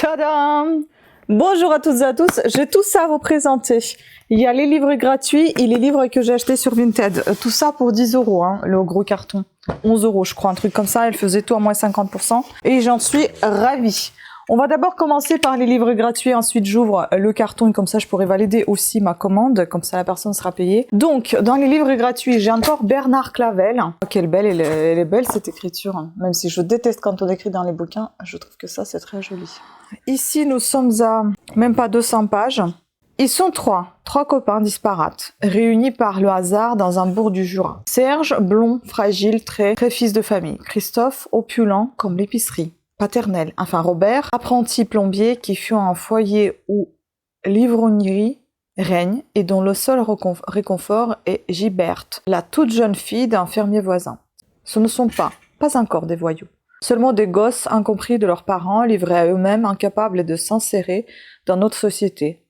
Tadam! Bonjour à toutes et à tous, j'ai tout ça à vous présenter. Il y a les livres gratuits et les livres que j'ai achetés sur Vinted. Tout ça pour 10 €, hein, le gros carton. 11 € je crois, un truc comme ça, elle faisait tout à moins 50%. Et j'en suis ravie. On va d'abord commencer par les livres gratuits, ensuite j'ouvre le carton et comme ça je pourrai valider aussi ma commande, comme ça la personne sera payée. Donc, dans les livres gratuits, j'ai encore Bernard Clavel. Oh, quelle belle, elle est belle cette écriture, hein. Même si je déteste quand on écrit dans les bouquins, je trouve que ça c'est très joli. Ici, nous sommes à même pas 200 pages. Ils sont trois copains disparates, réunis par le hasard dans un bourg du Jura. Serge, blond, fragile, très fils de famille. Christophe, opulent comme l'épicerie paternelle. Enfin Robert, apprenti plombier qui fut un foyer où l'ivrognerie règne et dont le seul réconfort est Gilberte, la toute jeune fille d'un fermier voisin. Ce ne sont pas encore des voyous. Seulement des gosses incompris de leurs parents, livrés à eux-mêmes, incapables de s'insérer dans notre société.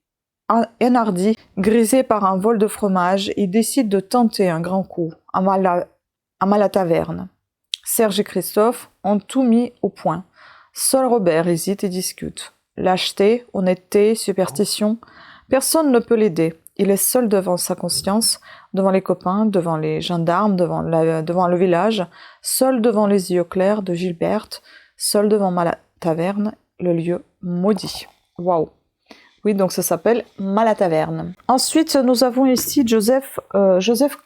Enhardi, grisé par un vol de fromage, il décide de tenter un grand coup, à la taverne. Serge et Christophe ont tout mis au point. Seul Robert hésite et discute. Lâcheté, honnêteté, superstition, personne ne peut l'aider. Il est seul devant sa conscience, devant les copains, devant les gendarmes, devant le village, seul devant les yeux clairs de Gilberte, seul devant Malataverne, le lieu maudit. Waouh! Oui, donc ça s'appelle Malataverne. Ensuite, nous avons ici Joseph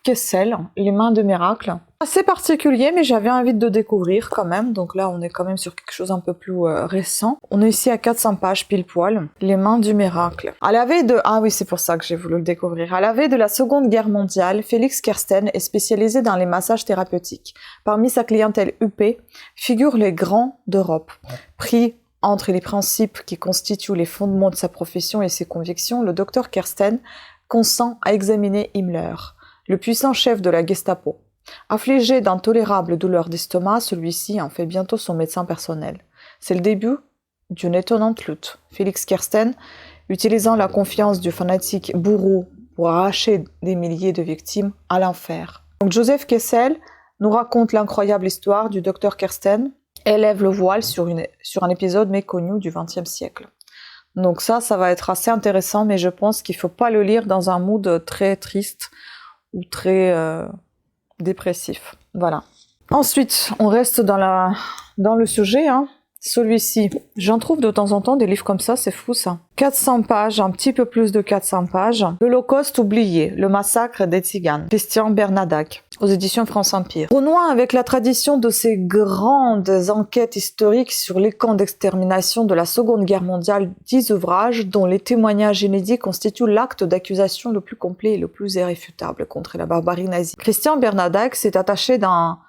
Kessel, Les mains de miracle. Assez particulier, mais j'avais envie de découvrir quand même. Donc là, on est quand même sur quelque chose un peu plus récent. On est ici à 400 pages pile poil. Les mains du miracle. À la veille de... Ah oui, c'est pour ça que j'ai voulu le découvrir. À la veille de la Seconde Guerre mondiale, Félix Kersten est spécialisé dans les massages thérapeutiques. Parmi sa clientèle huppée figurent les grands d'Europe. Pris entre les principes qui constituent les fondements de sa profession et ses convictions, le docteur Kersten consent à examiner Himmler, le puissant chef de la Gestapo. Affligé d'intolérables douleurs d'estomac, celui-ci en fait bientôt son médecin personnel. C'est le début d'une étonnante lutte. Félix Kersten, utilisant la confiance du fanatique bourreau pour arracher des milliers de victimes à l'enfer. Donc Joseph Kessel nous raconte l'incroyable histoire du docteur Kersten, élève le voile sur un épisode méconnu du XXe siècle. Donc ça va être assez intéressant, mais je pense qu'il ne faut pas le lire dans un mood très triste ou très dépressif. Voilà. Ensuite, on reste dans le sujet, hein. Celui-ci, j'en trouve de temps en temps des livres comme ça, c'est fou ça. 400 pages, un petit peu plus de 400 pages. L'Holocauste oublié, le massacre des Tziganes. Christian Bernadac, aux éditions France Empire. Renouant avec la tradition de ces grandes enquêtes historiques sur les camps d'extermination de la Seconde Guerre mondiale, 10 ouvrages dont les témoignages inédits constituent l'acte d'accusation le plus complet et le plus irréfutable contre la barbarie nazie. Christian Bernadac s'est attaché dans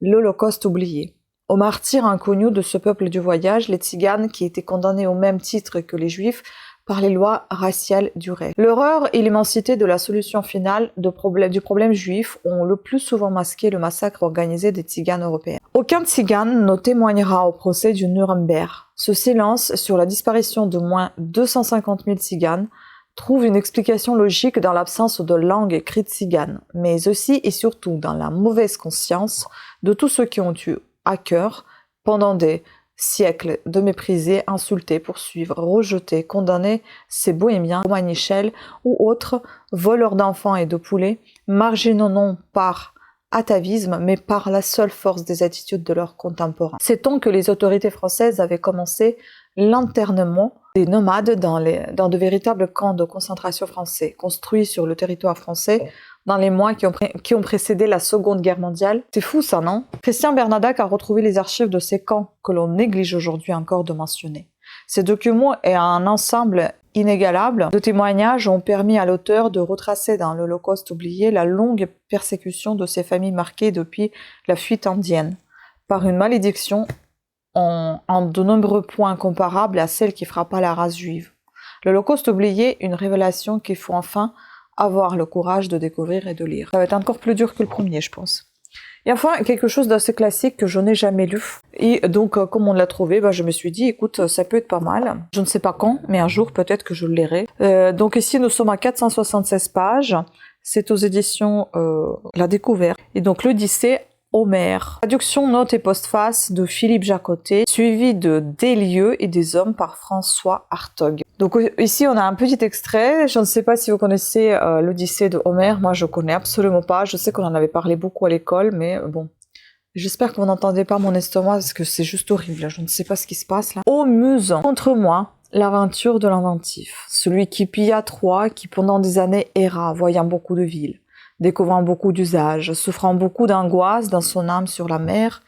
l'Holocauste oublié aux martyrs inconnus de ce peuple du voyage, les Tziganes, qui étaient condamnés au même titre que les Juifs par les lois raciales du Reich. L'horreur et l'immensité de la solution finale du problème juif ont le plus souvent masqué le massacre organisé des Tziganes européens. Aucun Tzigane ne témoignera au procès du Nuremberg. Ce silence sur la disparition de moins 250 000 Tziganes trouve une explication logique dans l'absence de langue écrite tzigane, mais aussi et surtout dans la mauvaise conscience de tous ceux qui ont eu à cœur, pendant des siècles, de mépriser, insulter, poursuivre, rejeter, condamner ces bohémiens, romanichels ou autres voleurs d'enfants et de poulets, marginaux non par atavisme, mais par la seule force des attitudes de leurs contemporains. Sait-on que les autorités françaises avaient commencé l'internement des nomades dans de véritables camps de concentration français, construits sur le territoire français dans les mois qui ont précédé la Seconde Guerre mondiale. C'est fou ça, non? Christian Bernadac a retrouvé les archives de ces camps que l'on néglige aujourd'hui encore de mentionner. Ces documents et un ensemble inégalable de témoignages ont permis à l'auteur de retracer dans l'Holocauste oublié la longue persécution de ces familles marquées depuis la fuite indienne, par une malédiction en de nombreux points comparables à celle qui frappa la race juive. L'Holocauste oublié, une révélation qu'il faut enfin avoir le courage de découvrir et de lire. Ça va être encore plus dur que le premier, je pense. Et enfin, quelque chose d'assez classique que je n'ai jamais lu. Et donc, comme on l'a trouvé, je me suis dit, écoute, ça peut être pas mal. Je ne sais pas quand, mais un jour, peut-être que je le lirai. Donc ici, nous sommes à 476 pages. C'est aux éditions La Découverte. Et donc, l'Odyssée Homère. Traduction, notes et postface de Philippe Jacotet, suivi de Des lieux et des hommes par François Hartog. Donc ici on a un petit extrait, je ne sais pas si vous connaissez l'Odyssée de Homère, moi je connais absolument pas, je sais qu'on en avait parlé beaucoup à l'école, mais bon, j'espère que vous n'entendez pas mon estomac parce que c'est juste horrible, je ne sais pas ce qui se passe là. Ô muse, contre moi, l'aventure de l'inventif, celui qui pilla Troie, qui pendant des années erra, voyant beaucoup de villes, découvrant beaucoup d'usages, souffrant beaucoup d'angoisse dans son âme sur la mer,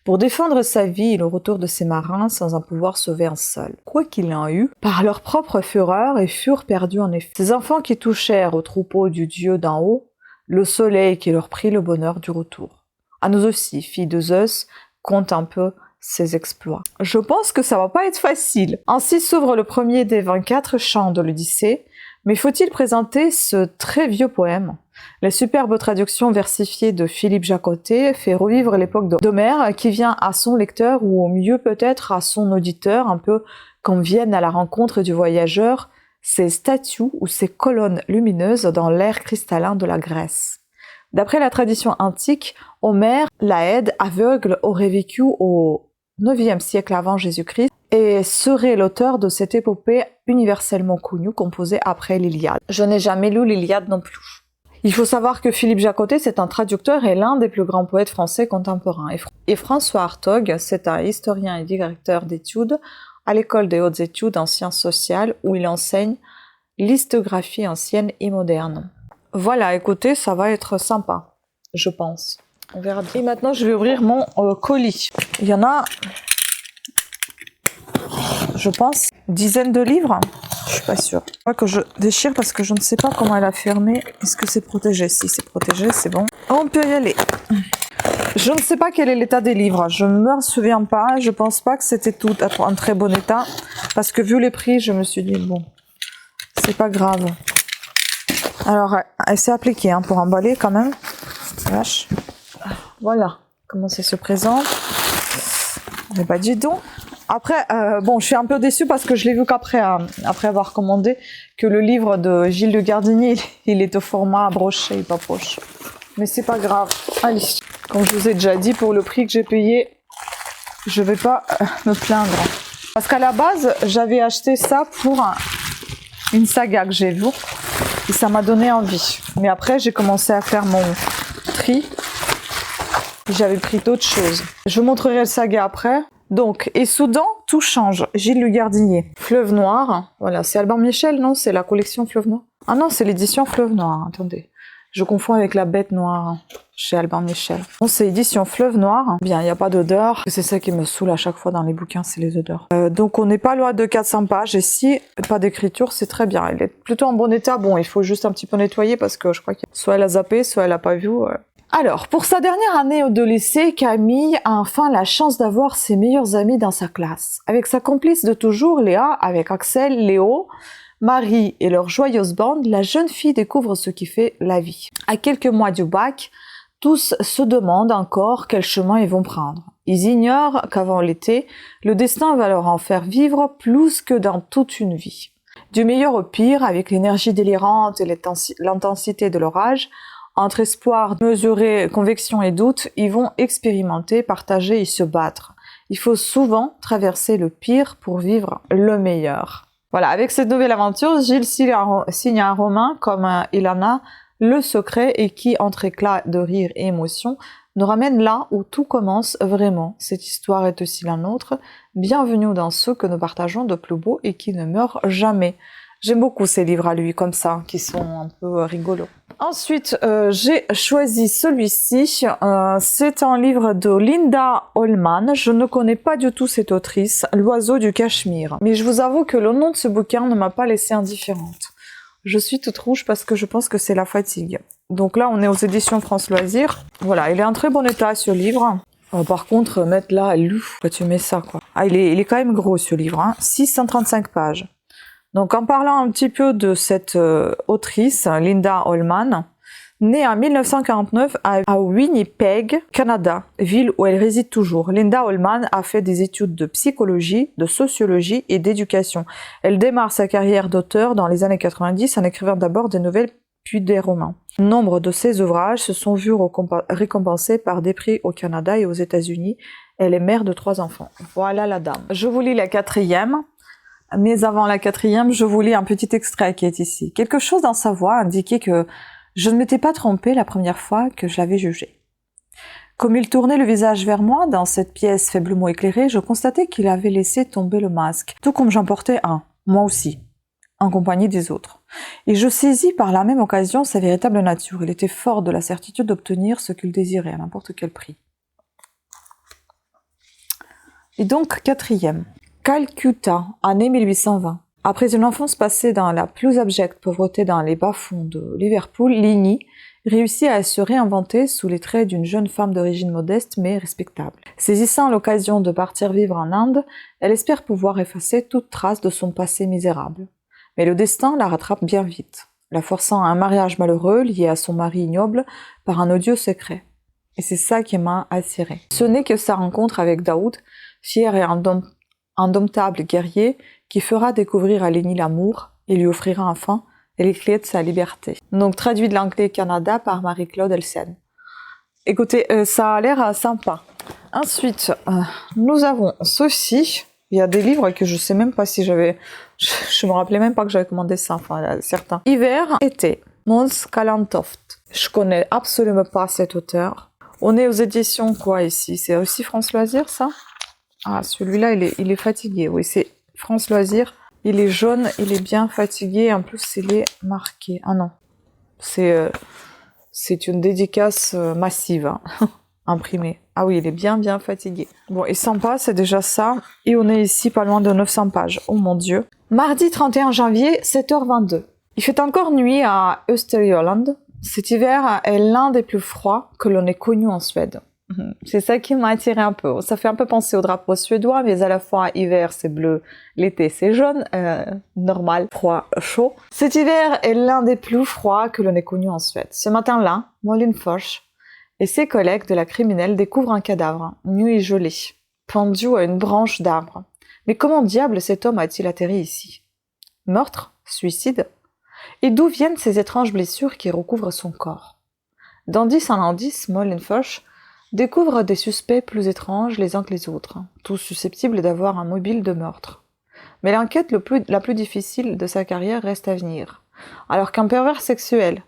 pour défendre sa vie et le retour de ses marins sans en pouvoir sauver un seul. Quoi qu'il en eût, par leur propre fureur, et furent perdus en effet. Ces enfants qui touchèrent au troupeau du dieu d'en haut, le soleil qui leur prit le bonheur du retour. À nous aussi, filles de Zeus, compte un peu ses exploits. Je pense que ça va pas être facile. Ainsi s'ouvre le premier des 24 chants de l'Odyssée, mais faut-il présenter ce très vieux poème? La superbe traduction versifiée de Philippe Jacotet fait revivre l'époque d'Homère qui vient à son lecteur ou au mieux peut-être à son auditeur, un peu comme viennent à la rencontre du voyageur ces statues ou ces colonnes lumineuses dans l'air cristallin de la Grèce. D'après la tradition antique, Homère, Laède, aveugle, aurait vécu au IXe siècle avant Jésus-Christ et serait l'auteur de cette épopée universellement connue composée après l'Iliade. Je n'ai jamais lu l'Iliade non plus. Il faut savoir que Philippe Jacotet, c'est un traducteur et l'un des plus grands poètes français contemporains. Et François Hartog, c'est un historien et directeur d'études à l'École des hautes études en sciences sociales où il enseigne l'histoire ancienne et moderne. Voilà, écoutez, ça va être sympa, je pense. On verra bien. Et maintenant, je vais ouvrir mon colis. Il y en a, je pense, dizaines de livres. Je suis pas sûre. Je crois que je déchire parce que je ne sais pas comment elle a fermé. Est-ce que c'est protégé? Si c'est protégé, c'est bon. On peut y aller. Je ne sais pas quel est l'état des livres. Je ne me souviens pas. Je pense pas que c'était tout en très bon état. Parce que vu les prix, je me suis dit, bon, c'est pas grave. Alors, elle s'est appliquée hein, pour emballer quand même. Vache. Voilà comment ça se présente. Mais pas du tout. Après, bon, je suis un peu déçue parce que je l'ai vu qu'après après avoir commandé que le livre de Gilles Le Gardinier, il est au format broché, pas poche. Mais c'est pas grave. Allez, comme je vous ai déjà dit, pour le prix que j'ai payé, je vais pas me plaindre. Parce qu'à la base, j'avais acheté ça pour une saga que j'ai vue et ça m'a donné envie. Mais après, j'ai commencé à faire mon tri. J'avais pris d'autres choses. Je vous montrerai le saga après. Donc, et soudain, tout change. Gilles Le Gardinier. Fleuve Noir. Voilà, c'est Albin Michel, non? C'est la collection Fleuve Noir. Ah non, c'est l'édition Fleuve Noir. Attendez. Je confonds avec La Bête Noire chez Albin Michel. Bon, c'est édition Fleuve Noir. Bien, il n'y a pas d'odeur. C'est ça qui me saoule à chaque fois dans les bouquins, c'est les odeurs. Donc, on n'est pas loin de 400 pages. Et si pas d'écriture, c'est très bien. Elle est plutôt en bon état. Bon, il faut juste un petit peu nettoyer parce que je crois que soit elle a zappé, soit elle a pas vu. Alors, pour sa dernière année de lycée, Camille a enfin la chance d'avoir ses meilleurs amis dans sa classe. Avec sa complice de toujours, Léa, avec Axel, Léo, Marie et leur joyeuse bande, la jeune fille découvre ce qui fait la vie. À quelques mois du bac, tous se demandent encore quel chemin ils vont prendre. Ils ignorent qu'avant l'été, le destin va leur en faire vivre plus que dans toute une vie. Du meilleur au pire, avec l'énergie délirante et l'intensité de leur âge, entre espoir mesuré, conviction et doute, ils vont expérimenter, partager et se battre. Il faut souvent traverser le pire pour vivre le meilleur. Voilà, avec cette nouvelle aventure, Gilles signe un roman comme Ilana, Le Secret, et qui, entre éclats de rire et émotion, nous ramène là où tout commence vraiment. Cette histoire est aussi la nôtre. Bienvenue dans ceux que nous partageons de plus beaux et qui ne meurent jamais. J'aime beaucoup ces livres à lui, comme ça, qui sont un peu rigolos. Ensuite, j'ai choisi celui-ci. C'est un livre de Linda Holman. Je ne connais pas du tout cette autrice, L'Oiseau du Cachemire. Mais je vous avoue que le nom de ce bouquin ne m'a pas laissée indifférente. Je suis toute rouge parce que je pense que c'est la fatigue. Donc là, on est aux éditions France Loisirs. Voilà, il est en très bon état, ce livre. Par contre, mettre là, pourquoi tu mets ça, quoi? Ah, il est quand même gros, ce livre, hein. 635 pages. Donc, en parlant un petit peu de cette autrice, Linda Holman, née en 1949 à Winnipeg, Canada, ville où elle réside toujours. Linda Holman a fait des études de psychologie, de sociologie et d'éducation. Elle démarre sa carrière d'auteur dans les années 90 en écrivant d'abord des nouvelles puis des romans. Nombre de ses ouvrages se sont vus récompensés par des prix au Canada et aux États-Unis. Elle est mère de 3 enfants. Voilà la dame. Je vous lis la 4e. Mais avant la 4e, je vous lis un petit extrait qui est ici. Quelque chose dans sa voix indiquait que je ne m'étais pas trompée la première fois que je l'avais jugé. Comme il tournait le visage vers moi, dans cette pièce faiblement éclairée, je constatais qu'il avait laissé tomber le masque, tout comme j'en portais un, moi aussi, en compagnie des autres. Et je saisis par la même occasion sa véritable nature. Il était fort de la certitude d'obtenir ce qu'il désirait, à n'importe quel prix. Et donc, 4e. Calcutta, année 1820. Après une enfance passée dans la plus abjecte pauvreté dans les bas-fonds de Liverpool, Linny réussit à se réinventer sous les traits d'une jeune femme d'origine modeste mais respectable. Saisissant l'occasion de partir vivre en Inde, elle espère pouvoir effacer toute trace de son passé misérable. Mais le destin la rattrape bien vite, la forçant à un mariage malheureux lié à son mari ignoble par un odieux secret. Et c'est ça qui m'a attirée. Ce n'est que sa rencontre avec Daoud, fier et indomptable guerrier, qui fera découvrir à Lenny l'amour et lui offrira enfin les clés de sa liberté. Donc traduit de l'anglais Canada par Marie-Claude Elsen. Écoutez, ça a l'air sympa. Ensuite, nous avons ceci. Il y a des livres que je sais même pas si j'avais... Je me rappelais même pas que j'avais commandé ça, enfin certains. Hiver, été, Måns Kallentoft. Je connais absolument pas cet auteur. On est aux éditions quoi ici? C'est aussi France Loisirs, ça? Ah, celui-là, il est fatigué. Oui, c'est France Loisirs. Il est jaune, il est bien fatigué. En plus, il est marqué. Ah non, c'est une dédicace massive, hein. Imprimée. Ah oui, il est bien fatigué. Bon, et sympa, c'est déjà ça. Et on est ici pas loin de 900 pages. Oh mon Dieu. Mardi 31 janvier, 7h22. Il fait encore nuit à Östergötland. Cet hiver est l'un des plus froids que l'on ait connu en Suède. C'est ça qui m'a attiré un peu. Ça fait un peu penser au drapeau suédois, mais à la fois hiver c'est bleu, l'été c'est jaune, normal, froid, chaud. Cet hiver est l'un des plus froids que l'on ait connu en Suède. Ce matin-là, Molenfors et ses collègues de la criminelle découvrent un cadavre, nu et gelé, pendu à une branche d'arbre. Mais comment diable cet homme a-t-il atterri ici? Meurtre? Suicide? Et d'où viennent ces étranges blessures qui recouvrent son corps? D'indice en indice, Molenfors découvre des suspects plus étranges les uns que les autres, tous susceptibles d'avoir un mobile de meurtre. Mais l'enquête la plus difficile de sa carrière reste à venir. Alors qu'un pervers sexuel,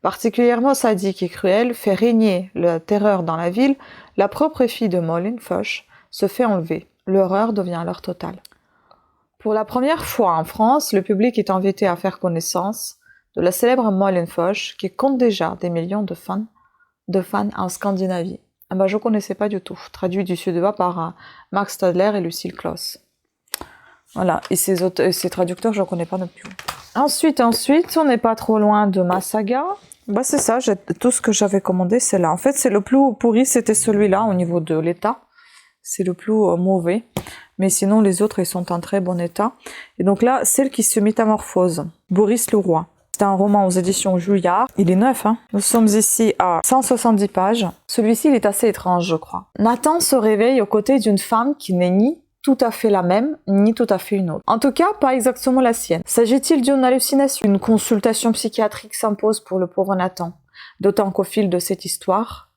particulièrement sadique et cruel, fait régner la terreur dans la ville, la propre fille de Molenfors se fait enlever. L'horreur devient alors totale. Pour la première fois en France, le public est invité à faire connaissance de la célèbre Molenfors qui compte déjà des millions de fans en Scandinavie. Ah bah, je connaissais pas du tout. Traduit du suédois par Mark Stadler et Lucille Kloss. Voilà. Et ces traducteurs, je connais pas non plus. Ensuite, on n'est pas trop loin de ma saga. Bah, c'est ça. Tout ce que j'avais commandé, c'est là. En fait, c'est le plus pourri, c'était celui-là au niveau de l'état. C'est le plus mauvais. Mais sinon, les autres, ils sont en très bon état. Et donc là, celle qui se métamorphose. Boris Leroy. C'est un roman aux éditions Julliard. Il est neuf, hein. Nous sommes ici à 170 pages. Celui-ci, il est assez étrange, je crois. Nathan se réveille aux côtés d'une femme qui n'est ni tout à fait la même, ni tout à fait une autre. En tout cas, pas exactement la sienne. S'agit-il d'une hallucination? Une consultation psychiatrique s'impose pour le pauvre Nathan. D'autant qu'au fil de cette histoire,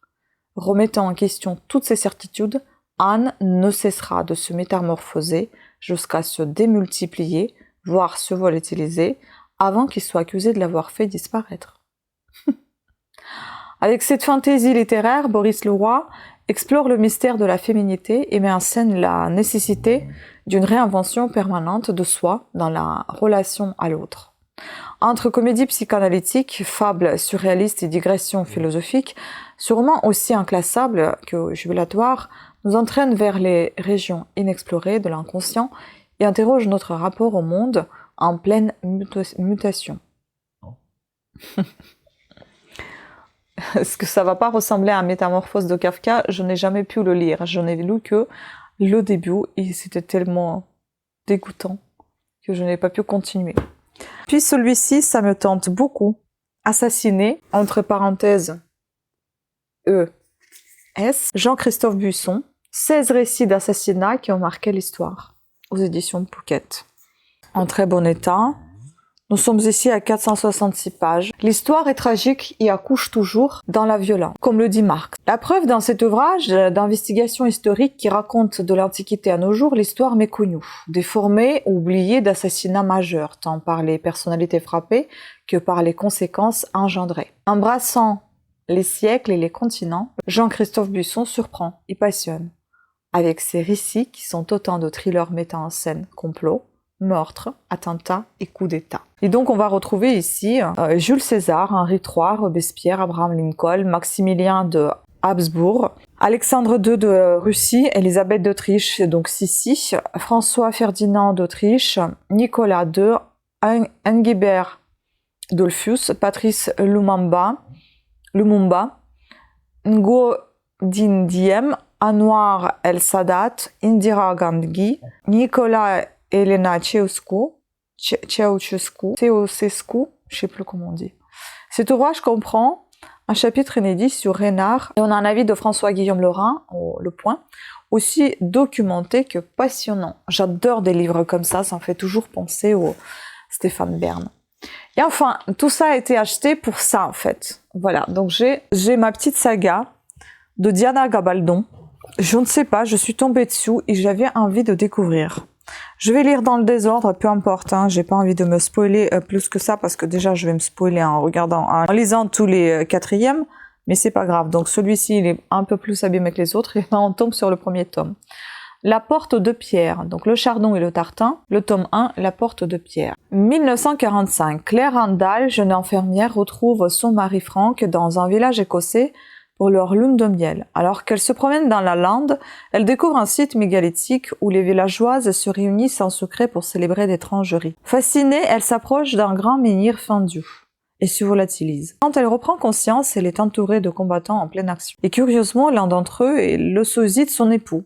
remettant en question toutes ses certitudes, Anne ne cessera de se métamorphoser jusqu'à se démultiplier, voire se volatiliser, avant qu'il soit accusé de l'avoir fait disparaître. Avec cette fantaisie littéraire, Boris Leroy explore le mystère de la féminité et met en scène la nécessité d'une réinvention permanente de soi dans la relation à l'autre. Entre comédie psychanalytique, fables surréalistes et digressions philosophiques, ce roman aussi inclassable que jubilatoire nous entraîne vers les régions inexplorées de l'inconscient et interroge notre rapport au monde en pleine mutation. Est-ce que ça va pas ressembler à Métamorphose de Kafka? Je n'ai jamais pu le lire. Je n'ai lu que le début et c'était tellement dégoûtant que je n'ai pas pu continuer. Puis celui-ci, ça me tente beaucoup. Assassiné, entre parenthèses, E.S. Jean-Christophe Buisson. 16 récits d'assassinats qui ont marqué l'histoire. Aux éditions Pouquet. En très bon état. Nous sommes ici à 466 pages. L'histoire est tragique et accouche toujours dans la violence, comme le dit Marx. La preuve dans cet ouvrage d'investigation historique qui raconte de l'Antiquité à nos jours l'histoire méconnue, déformée ou oubliée d'assassinats majeurs, tant par les personnalités frappées que par les conséquences engendrées. Embrassant les siècles et les continents, Jean-Christophe Buisson surprend et passionne, avec ses récits qui sont autant de thrillers mettant en scène complot, meurtre, attentat et coup d'État. Et donc on va retrouver ici Jules César, Henri III, Robespierre, Abraham Lincoln, Maximilien de Habsbourg, Alexandre II de Russie, Élisabeth d'Autriche, donc Sissi, François Ferdinand d'Autriche, Nicolas II, Engelbert Dollfuss, Patrice Lumumba, Ngo Dinh Diem, Anwar el-Sadat, Indira Gandhi, Nicolas Elena Ceausescu, je sais plus comment on dit. Cet ouvrage comprend un chapitre inédit sur Renard et on a un avis de François-Guillaume Lorrain, Le Point, aussi documenté que passionnant. J'adore des livres comme ça me fait toujours penser au Stéphane Bern. Et enfin, tout ça a été acheté pour ça en fait. Voilà, donc j'ai ma petite saga de Diana Gabaldon. Je ne sais pas, je suis tombée dessous et j'avais envie de découvrir. Je vais lire dans le désordre, peu importe, hein, j'ai pas envie de me spoiler plus que ça parce que déjà je vais me spoiler en lisant tous les quatrièmes, mais c'est pas grave. Donc celui-ci il est un peu plus abîmé que les autres et on tombe sur le premier tome. La porte de pierre, donc le chardon et le tartin, le tome 1, la porte de pierre. 1945, Claire Randall, jeune infirmière, retrouve son mari Frank dans un village écossais pour leur lune de miel. Alors qu'elle se promène dans la lande, elle découvre un site mégalithique où les villageoises se réunissent en secret pour célébrer d'étranges rites. Fascinée, elle s'approche d'un grand menhir fendu et se volatilise. Quand elle reprend conscience, elle est entourée de combattants en pleine action. Et curieusement, l'un d'entre eux est le sosie de son époux.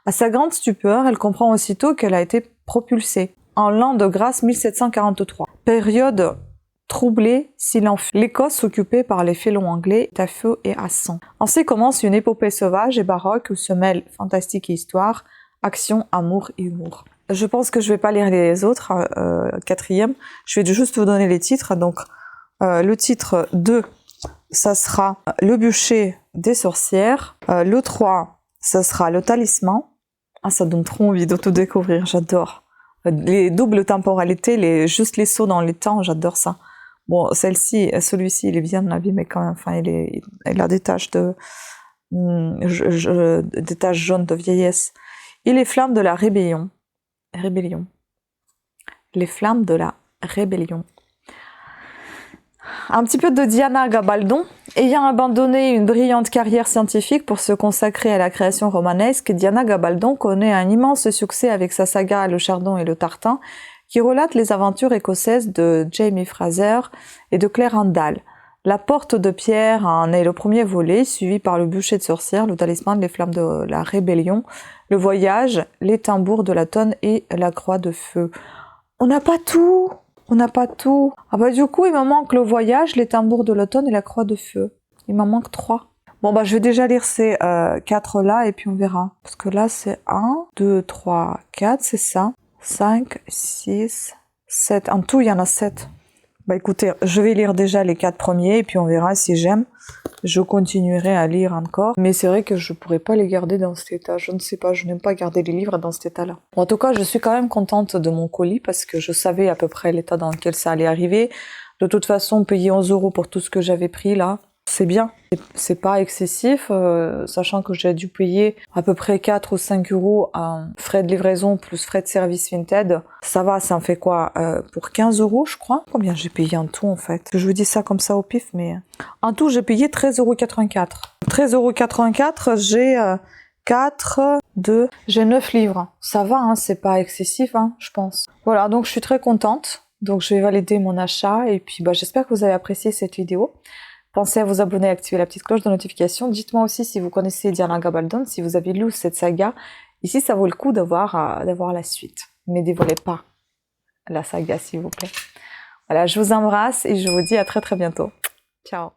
À sa grande stupeur, elle comprend aussitôt qu'elle a été propulsée en l'an de grâce 1743. Période troublée s'il en fut. L'Écosse occupée par les félons anglais à feu et à sang. Ainsi commence une épopée sauvage et baroque où se mêlent fantastique et histoire, action, amour et humour. Je pense que je vais pas lire les autres, quatrième. Je vais juste vous donner les titres. Donc, le titre 2, ça sera Le bûcher des sorcières. Le 3, ça sera Le talisman. Ah, ça donne trop envie de tout découvrir, j'adore. Les doubles temporalités, juste les sauts dans les temps, j'adore ça. Bon, celui-ci, il est bien abîmé quand même. Enfin, il a des taches des taches jaunes de vieillesse. Et les flammes de la rébellion. Les flammes de la rébellion. Un petit peu de Diana Gabaldon. Ayant abandonné une brillante carrière scientifique pour se consacrer à la création romanesque, Diana Gabaldon connaît un immense succès avec sa saga Le Chardon et le Tartin, qui relate les aventures écossaises de Jamie Fraser et de Claire Randall. La porte de pierre en est le premier volet, suivi par Le bûcher de sorcières, Le talisman, Les flammes de la rébellion, Le voyage, Les tambours de la tonne et La croix de feu. On n'a pas tout. Ah bah du coup, il me manque Le voyage, Les tambours de l'automne et La croix de feu. Il m'en manque 3. Bon bah je vais déjà lire ces 4 là et puis on verra. Parce que là c'est 1, 2, 3, 4, c'est ça. 5, 6, 7. En tout, il y en a 7. Bah écoutez, je vais lire déjà les 4 premiers et puis on verra si j'aime. Je continuerai à lire encore. Mais c'est vrai que je pourrais pas les garder dans cet état. Je ne sais pas, je n'aime pas garder les livres dans cet état-là. Bon, en tout cas, je suis quand même contente de mon colis parce que je savais à peu près l'état dans lequel ça allait arriver. De toute façon, payer 11 € pour tout ce que j'avais pris là, c'est bien. C'est pas excessif, sachant que j'ai dû payer à peu près 4 ou 5 € en frais de livraison plus frais de service Vinted. Ça va, ça en fait quoi pour 15 € je crois. Combien j'ai payé en tout en fait? Je vous dis ça comme ça au pif, mais en tout j'ai payé 13,84 €. 13,84 €, j'ai 4, 2, j'ai 9 livres. Ça va, hein, c'est pas excessif, hein, je pense. Voilà, donc je suis très contente. Donc je vais valider mon achat et puis bah, j'espère que vous avez apprécié cette vidéo. Pensez à vous abonner et activer la petite cloche de notification. Dites-moi aussi si vous connaissez Diana Gabaldon, si vous avez lu cette saga. Ici, ça vaut le coup d'avoir la suite. Mais dévoilez pas la saga, s'il vous plaît. Voilà, je vous embrasse et je vous dis à très très bientôt. Ciao.